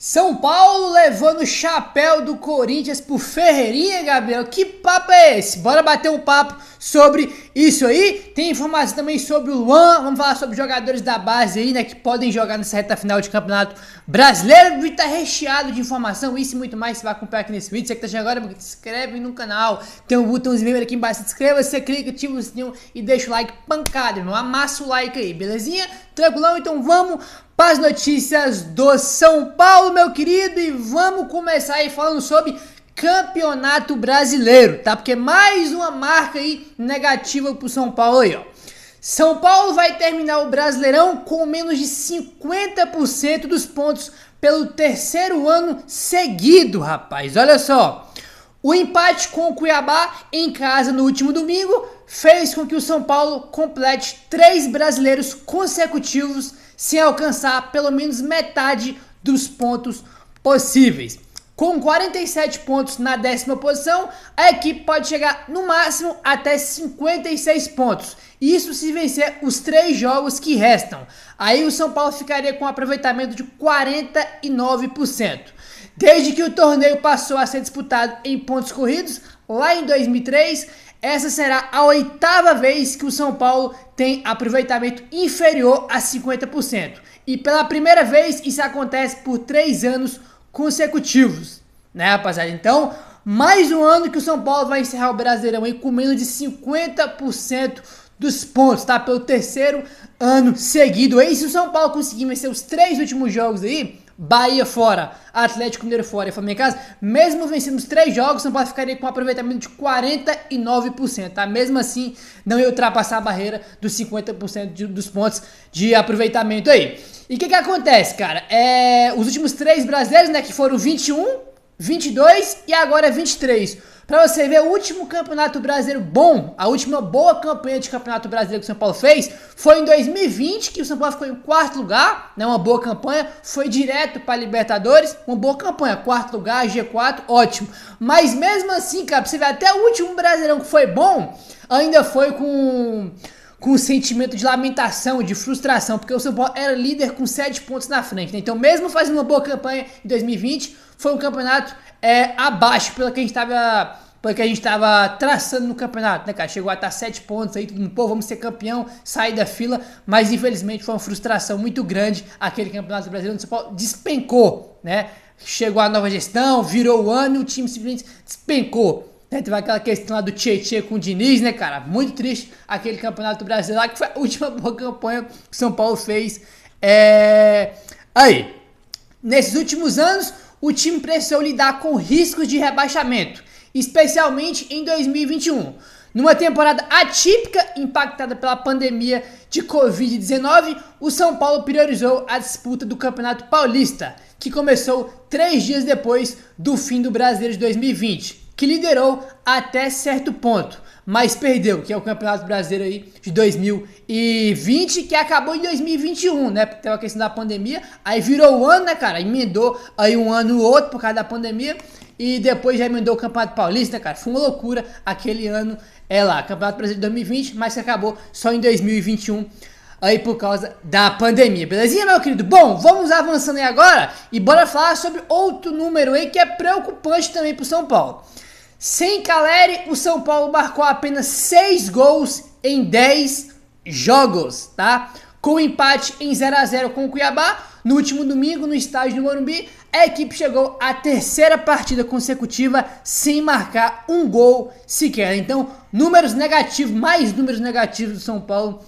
São Paulo levando o chapéu do Corinthians pro Ferreirinha, Gabriel. Que papo é esse? Bora bater um papo sobre isso aí. Tem informação também sobre o Luan. Vamos falar sobre jogadores da base aí, né, que podem jogar nessa reta final de campeonato brasileiro. O vídeo tá recheado de informação, isso e muito mais. Você vai acompanhar aqui nesse vídeo. Você que tá chegando agora, se inscreve no canal. Tem um botãozinho vermelho aqui embaixo. Se inscreva, você clica, ativa o sininho e deixa o like pancado, irmão. Amassa o like aí, belezinha? Tranquilão? Então vamos para as notícias do São Paulo, meu querido, e vamos começar aí falando sobre Campeonato Brasileiro, tá? Porque mais uma marca aí negativa pro São Paulo aí, ó. São Paulo vai terminar o Brasileirão com menos de 50% dos pontos pelo terceiro ano seguido, rapaz. Olha só, o empate com o Cuiabá em casa no último domingo fez com que o São Paulo complete 3 brasileiros consecutivos sem alcançar pelo menos metade dos pontos possíveis. Com 47 pontos na 10ª posição, a equipe pode chegar no máximo até 56 pontos. Isso se vencer os 3 jogos que restam. Aí o São Paulo ficaria com um aproveitamento de 49%. Desde que o torneio passou a ser disputado em pontos corridos, lá em 2003, essa será a 8ª vez que o São Paulo tem aproveitamento inferior a 50%. E pela primeira vez isso acontece por 3 anos consecutivos, né, rapaziada? Então, mais um ano que o São Paulo vai encerrar o Brasileirão aí com menos de 50% dos pontos, tá? Pelo terceiro ano seguido. Aí se o São Paulo conseguir vencer os 3 últimos jogos aí, Bahia fora, Atlético Mineiro fora e Flamengo em casa, mesmo vencendo os 3 jogos, o São Paulo ficaria com um aproveitamento de 49%, tá? Mesmo assim, não ia ultrapassar a barreira dos 50% dos pontos de aproveitamento aí. E o que acontece, cara? Os últimos 3 brasileiros, né, que foram 21, 22 e agora 23. Pra você ver, o último campeonato brasileiro bom, a última boa campanha de campeonato brasileiro que o São Paulo fez, foi em 2020, que o São Paulo ficou em 4º lugar, né, uma boa campanha, foi direto para Libertadores, uma boa campanha, 4º lugar, G4, ótimo. Mas mesmo assim, cara, pra você ver, até o último Brasileirão que foi bom, ainda foi com um sentimento de lamentação, de frustração, porque o São Paulo era líder com 7 pontos na frente, né? Então mesmo fazendo uma boa campanha em 2020, foi um campeonato abaixo pelo que a gente estava traçando no campeonato, né, cara? Chegou a estar 7 pontos aí, todo mundo, pô, vamos ser campeão, sair da fila, mas infelizmente foi uma frustração muito grande aquele campeonato brasileiro, onde o São Paulo despencou, né? Chegou a nova gestão, virou o ano e o time simplesmente despencou. Teve aquela questão lá do Tietê com o Diniz, né, cara? Muito triste aquele campeonato brasileiro lá, que foi a última boa campanha que o São Paulo fez. Aí, nesses últimos anos, o time precisou lidar com riscos de rebaixamento, especialmente em 2021. Numa temporada atípica impactada pela pandemia de Covid-19, o São Paulo priorizou a disputa do Campeonato Paulista, que começou 3 dias depois do fim do Brasileiro de 2020. Que liderou até certo ponto, mas perdeu, que é o Campeonato Brasileiro aí de 2020, que acabou em 2021, né, porque teve a questão da pandemia, aí virou o ano, né, cara, emendou aí um ano ou outro por causa da pandemia, e depois já emendou o Campeonato Paulista, né, cara, foi uma loucura aquele ano, Campeonato Brasileiro de 2020, mas que acabou só em 2021, aí por causa da pandemia, belezinha, meu querido? Bom, vamos avançando aí agora, e bora falar sobre outro número aí que é preocupante também pro São Paulo. Sem Caleri, o São Paulo marcou apenas 6 gols em 10 jogos, tá? Com o empate em 0-0 com o Cuiabá, no último domingo, no estádio do Morumbi, a equipe chegou à 3ª partida consecutiva sem marcar um gol sequer. Então, números negativos, mais números negativos do São Paulo.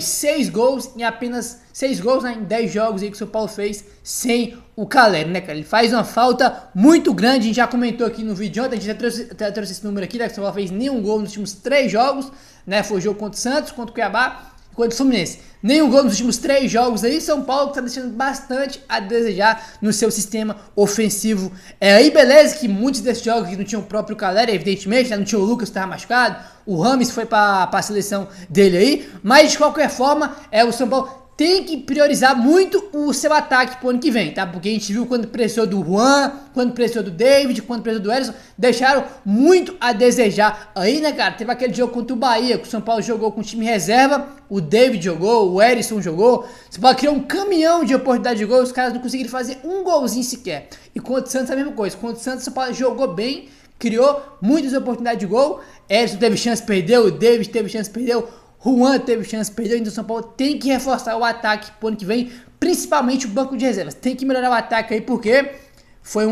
6 gols em apenas 6 gols, né, em 10 jogos aí que o São Paulo fez sem o Caleri, né, cara? Ele faz uma falta muito grande, a gente já comentou aqui no vídeo ontem, a gente já trouxe esse número aqui, né, que o São Paulo fez nenhum gol nos últimos 3 jogos, né, foi o jogo contra o Santos, contra o Cuiabá, contra o Fluminense. Nenhum gol nos últimos 3 jogos aí, São Paulo que tá deixando bastante a desejar no seu sistema ofensivo. Aí beleza que muitos desses jogos que não tinham o próprio Caleri, evidentemente, né, não tinha o Lucas que tava machucado, o Rames foi pra seleção dele aí, mas de qualquer forma, o São Paulo tem que priorizar muito o seu ataque pro ano que vem, tá? Porque a gente viu quando precisou do Juan, quando precisou do David, quando precisou do Ederson, deixaram muito a desejar aí, né, cara? Teve aquele jogo contra o Bahia, que o São Paulo jogou com o time reserva, o David jogou, o Ederson jogou, o São Paulo criou um caminhão de oportunidade de gol, os caras não conseguiram fazer um golzinho sequer. E contra o Santos a mesma coisa, contra o Santos o São Paulo jogou bem, criou muitas oportunidades de gol, Ederson teve chance, perdeu, o David teve chance, perdeu, Juan teve chance, perdeu, então o São Paulo tem que reforçar o ataque pro ano que vem, principalmente o banco de reservas. Tem que melhorar o ataque aí, porque foi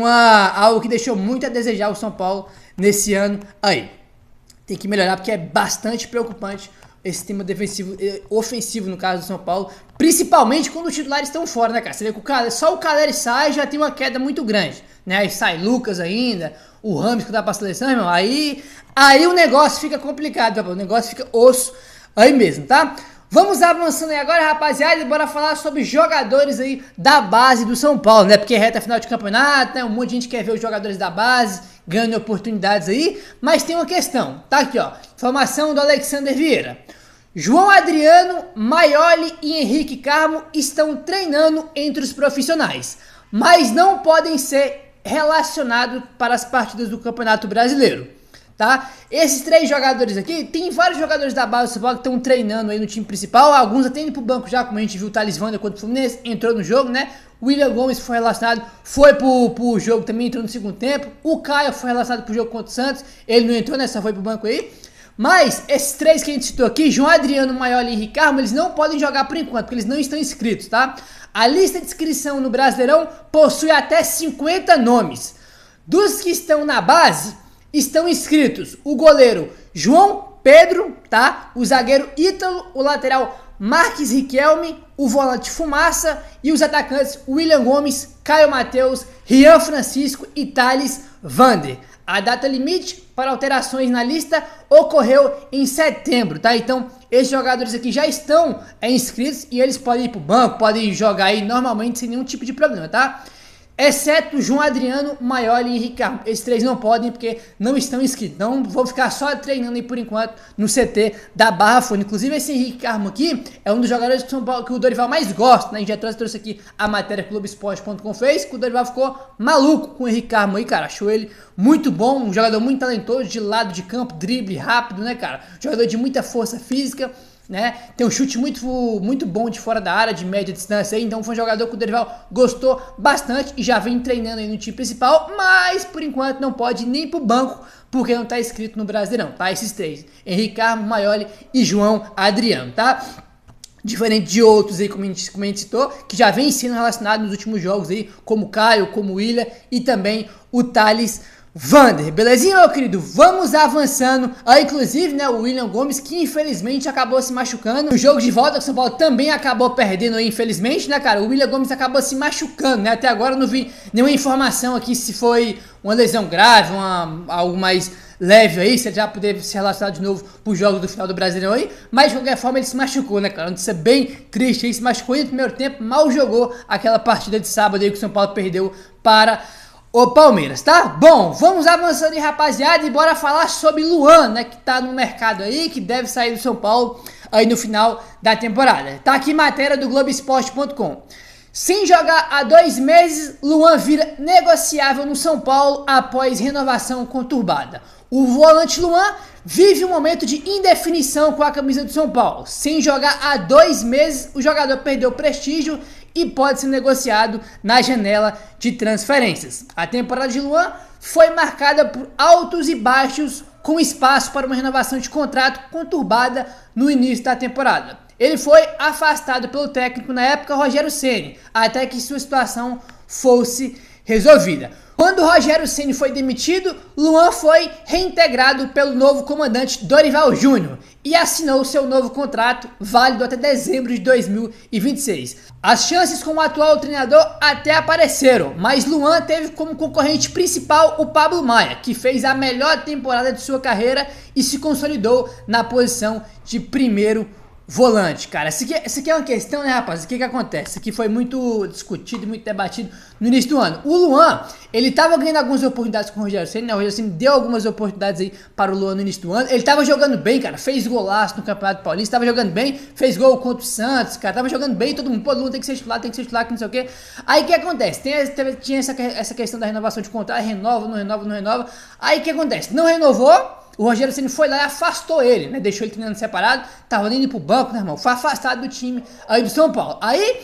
algo que deixou muito a desejar o São Paulo nesse ano aí. Tem que melhorar, porque é bastante preocupante esse sistema defensivo, ofensivo no caso do São Paulo, principalmente quando os titulares estão fora, né, cara? Você vê que só o Caleri sai já tem uma queda muito grande, né? Aí sai Lucas ainda, o Rames que dá pra seleção, irmão, aí o negócio fica complicado, o negócio fica osso aí mesmo, tá? Vamos avançando aí agora, rapaziada, e bora falar sobre jogadores aí da base do São Paulo, né? Porque é reta final de campeonato, né? Um monte de gente quer ver os jogadores da base ganhando oportunidades aí, mas tem uma questão, tá aqui, ó, informação do Alexander Vieira. João Adriano, Maioli e Henrique Carmo estão treinando entre os profissionais, mas não podem ser relacionados para as partidas do Campeonato Brasileiro. Tá? Esses três jogadores aqui, tem vários jogadores da base do São Paulo que estão treinando aí no time principal, alguns até indo pro banco já, como a gente viu o Thales Wander contra o Fluminense, entrou no jogo, né? O William Gomes foi relacionado, foi pro jogo também, entrou no segundo tempo, o Caio foi relacionado pro jogo contra o Santos, ele não entrou, né? Só foi pro banco aí. Mas esses três que a gente citou aqui, João Adriano, Maioli e Henrique Carmo, eles não podem jogar por enquanto, porque eles não estão inscritos, tá? A lista de inscrição no Brasileirão possui até 50 nomes. Dos que estão na base, estão inscritos o goleiro João Pedro, tá? O zagueiro Ítalo, o lateral Marques Riquelme, o volante Fumaça e os atacantes William Gomes, Caio Mateus, Rian Francisco e Thales Wander. A data limite para alterações na lista ocorreu em setembro, tá? Então, esses jogadores aqui já estão inscritos e eles podem ir pro banco, podem jogar aí normalmente sem nenhum tipo de problema, tá? Exceto João Adriano, Maioli e Henrique Carmo. Esses três não podem porque não estão inscritos. Então vou ficar só treinando aí por enquanto no CT da Barra Funda. Inclusive esse Henrique Carmo aqui é um dos jogadores que o Dorival mais gosta, né? A gente já trouxe aqui a matéria que o Globoesporte.com fez, que o Dorival ficou maluco com o Henrique Carmo aí, cara. Achou ele muito bom, um jogador muito talentoso, de lado de campo, drible rápido, né, cara? Jogador de muita força física, né? Tem um chute muito bom de fora da área, de média distância aí, então foi um jogador que o Dorival gostou bastante e já vem treinando aí no time principal, mas por enquanto não pode ir nem pro banco, porque não tá inscrito no Brasileirão, tá? Esses três, Henrique Carmo, Maioli e João Adriano, tá? Diferente de outros aí, como a gente citou, que já vem sendo relacionado nos últimos jogos aí, como o Caio, como o William e também o Thales Wander, belezinha, meu querido? Vamos avançando. Inclusive, né, o William Gomes, que infelizmente acabou se machucando. No jogo de volta, o São Paulo também acabou perdendo aí, infelizmente, né, cara? O William Gomes acabou se machucando, né? Até agora eu não vi nenhuma informação aqui se foi uma lesão grave, algo mais leve aí, se ele já poder se relacionar de novo pro jogo do final do Brasileirão aí. Mas de qualquer forma ele se machucou, né, cara? Isso é bem triste aí, se machucou aí no primeiro tempo, mal jogou aquela partida de sábado aí que o São Paulo perdeu para o Palmeiras, tá? Bom, vamos avançando aí, rapaziada, e bora falar sobre Luan, né, que tá no mercado aí, que deve sair do São Paulo aí no final da temporada. Tá aqui matéria do Globoesporte.com. Sem jogar há 2 meses, Luan vira negociável no São Paulo após renovação conturbada. O volante Luan vive um momento de indefinição com a camisa do São Paulo. Sem jogar há 2 meses, o jogador perdeu prestígio e pode ser negociado na janela de transferências. A temporada de Luan foi marcada por altos e baixos, com espaço para uma renovação de contrato conturbada no início da temporada. Ele foi afastado pelo técnico na época, Rogério Ceni, até que sua situação fosse resolvida. Quando Rogério Ceni foi demitido, Luan foi reintegrado pelo novo comandante Dorival Júnior e assinou seu novo contrato, válido até dezembro de 2026. As chances com o atual treinador até apareceram, mas Luan teve como concorrente principal o Pablo Maia, que fez a melhor temporada de sua carreira e se consolidou na posição de primeiro volante, cara. Isso aqui é uma questão, né, rapaz? O que acontece? Isso aqui foi muito discutido, muito debatido no início do ano. O Luan, ele tava ganhando algumas oportunidades com o Rogério Ceni, né? O Rogério Ceni deu algumas oportunidades aí para o Luan no início do ano. Ele tava jogando bem, cara. Fez golaço no Campeonato Paulista, tava jogando bem. Fez gol contra o Santos, cara. Tava jogando bem. Todo mundo, pô, o Luan tem que ser titular, que não sei o quê. Aí o que acontece? Tinha essa questão da renovação de contrato. Renova, não renova, não renova. Aí o que acontece? Não renovou. O Rogério Ceni foi lá e afastou ele, né? Deixou ele treinando separado, tava indo pro banco, né, irmão? Foi afastado do time aí do São Paulo. Aí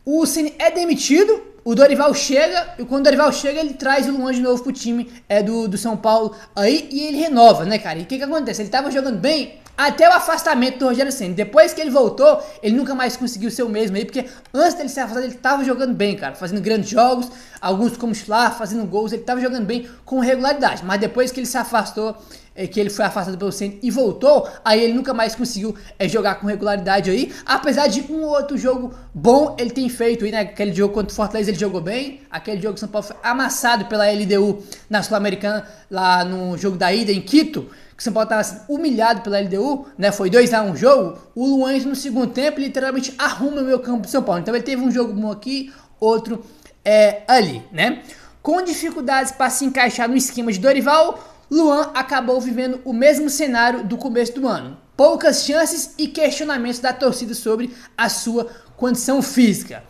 o Ceni é demitido, o Dorival chega, e quando o Dorival chega, ele traz o Luan de novo pro time do São Paulo aí, e ele renova, né, cara? E o que acontece? Ele tava jogando bem até o afastamento do Rogério Ceni. Depois que ele voltou, ele nunca mais conseguiu ser o mesmo aí, porque antes dele ser afastado, ele tava jogando bem, cara, fazendo grandes jogos, alguns como titular, fazendo gols, ele tava jogando bem com regularidade. Mas depois que ele se afastou, que ele foi afastado pelo Ceni e voltou, aí ele nunca mais conseguiu jogar com regularidade aí, apesar de um outro jogo bom ele tem feito aí, né? Aquele jogo contra o Fortaleza ele jogou bem, aquele jogo que o São Paulo foi amassado pela LDU na Sul-Americana, lá no jogo da ida em Quito, que o São Paulo estava sendo humilhado pela LDU, né? Foi 2-1 jogo, o Luan no segundo tempo literalmente arruma o meio campo do São Paulo, então ele teve um jogo bom aqui, outro ali, né? Com dificuldades para se encaixar no esquema de Dorival, Luan acabou vivendo o mesmo cenário do começo do ano. Poucas chances e questionamentos da torcida sobre a sua condição física.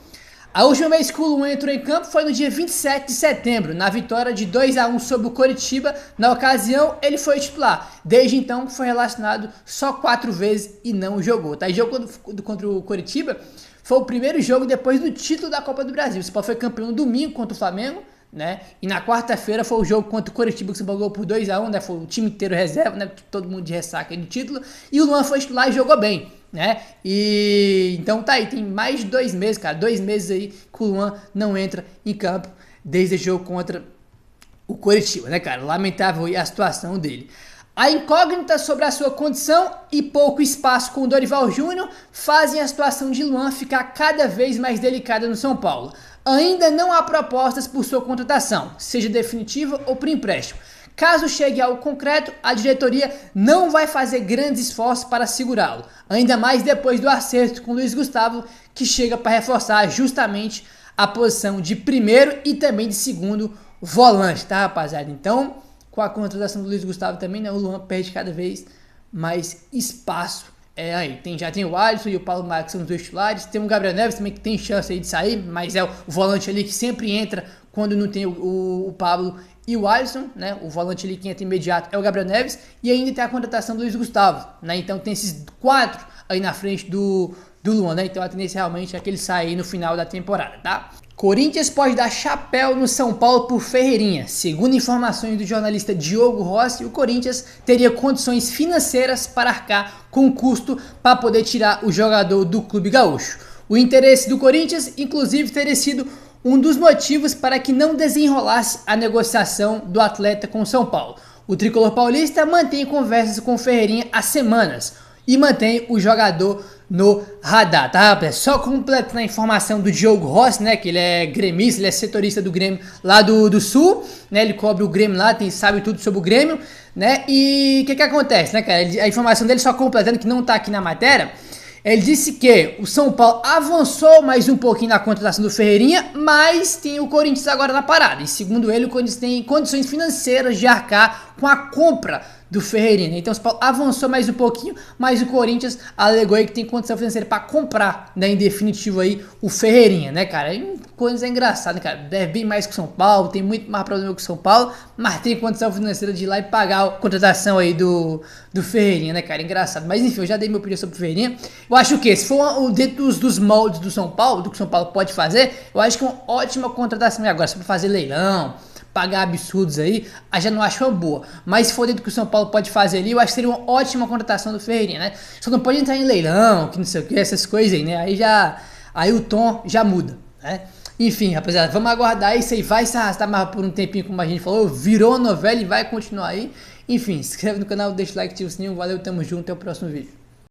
A última vez que o Luan entrou em campo foi no dia 27 de setembro, na vitória de 2-1 sobre o Coritiba. Na ocasião, ele foi titular. Desde então, foi relacionado só 4 vezes e não jogou. Tá? E jogo contra o Coritiba foi o primeiro jogo depois do título da Copa do Brasil. O São Paulo foi campeão no domingo contra o Flamengo, né? E na quarta-feira foi o jogo contra o Coritiba que se pagou por 2-1, né? Foi o time inteiro reserva, né? Todo mundo de ressaca aí do título. E o Luan foi titular e jogou bem, né? E então tá aí, tem mais de 2 meses, cara. 2 meses aí que o Luan não entra em campo desde o jogo contra o Coritiba, né, cara? Lamentável aí a situação dele. A incógnita sobre a sua condição e pouco espaço com o Dorival Júnior fazem a situação de Luan ficar cada vez mais delicada no São Paulo. Ainda não há propostas por sua contratação, seja definitiva ou por empréstimo. Caso chegue ao concreto, a diretoria não vai fazer grandes esforços para segurá-lo, ainda mais depois do acerto com o Luiz Gustavo, que chega para reforçar justamente a posição de primeiro e também de segundo volante, tá, rapaziada? Então, com a contratação do Luiz Gustavo também, né, o Luan perde cada vez mais espaço. Aí, já tem o Alisson e o Paulo Marques, que são os dois titulares. Tem o Gabriel Neves também, que tem chance aí de sair, mas é o volante ali que sempre entra quando não tem o Pablo e o Alisson, né? O volante ali que entra imediato é o Gabriel Neves. E ainda tem a contratação do Luiz Gustavo, né? Então tem esses 4 aí na frente do Luan, né? Então a tendência realmente é que ele saia aí no final da temporada, tá? Corinthians pode dar chapéu no São Paulo por Ferreirinha. Segundo informações do jornalista Diogo Rossi, o Corinthians teria condições financeiras para arcar com o custo para poder tirar o jogador do clube gaúcho. O interesse do Corinthians, inclusive, teria sido um dos motivos para que não desenrolasse a negociação do atleta com o São Paulo. O tricolor paulista mantém conversas com o Ferreirinha há semanas e mantém o jogador no radar, tá, rapaz? Só completando a informação do Diogo Rossi, né, que ele é gremista, ele é setorista do Grêmio lá do Sul, né, ele cobre o Grêmio lá, sabe tudo sobre o Grêmio, né, e o que acontece, né, cara, a informação dele só completando, que não tá aqui na matéria, ele disse que o São Paulo avançou mais um pouquinho na contratação do Ferreirinha, mas tem o Corinthians agora na parada, e segundo ele, o Corinthians tem condições financeiras de arcar com a compra do Ferreirinha. Então o São Paulo avançou mais um pouquinho, mas o Corinthians alegou aí que tem condição financeira para comprar, né, em definitivo aí o Ferreirinha, né, cara? E Corinthians é engraçado, né, cara? Deve bem mais que o São Paulo, tem muito mais problema que o São Paulo, mas tem condição financeira de ir lá e pagar a contratação aí do Ferreirinha, né, cara? Engraçado. Mas enfim, eu já dei minha opinião sobre o Ferreirinha. Eu acho que se for dentro dos moldes do São Paulo, do que o São Paulo pode fazer, eu acho que é uma ótima contratação. E agora, se for fazer leilão, pagar absurdos aí, já não acho uma boa. Mas se for dentro do que o São Paulo pode fazer ali, eu acho que seria uma ótima contratação do Ferreirinha, né? Só não pode entrar em leilão, que não sei o que, essas coisas aí, né? Aí o tom já muda, né? Enfim, rapaziada, vamos aguardar isso aí, vai se arrastar mais por um tempinho, como a gente falou, virou novela e vai continuar aí. Enfim, se inscreve no canal, deixa o like, ativa o sininho, valeu, tamo junto, até o próximo vídeo.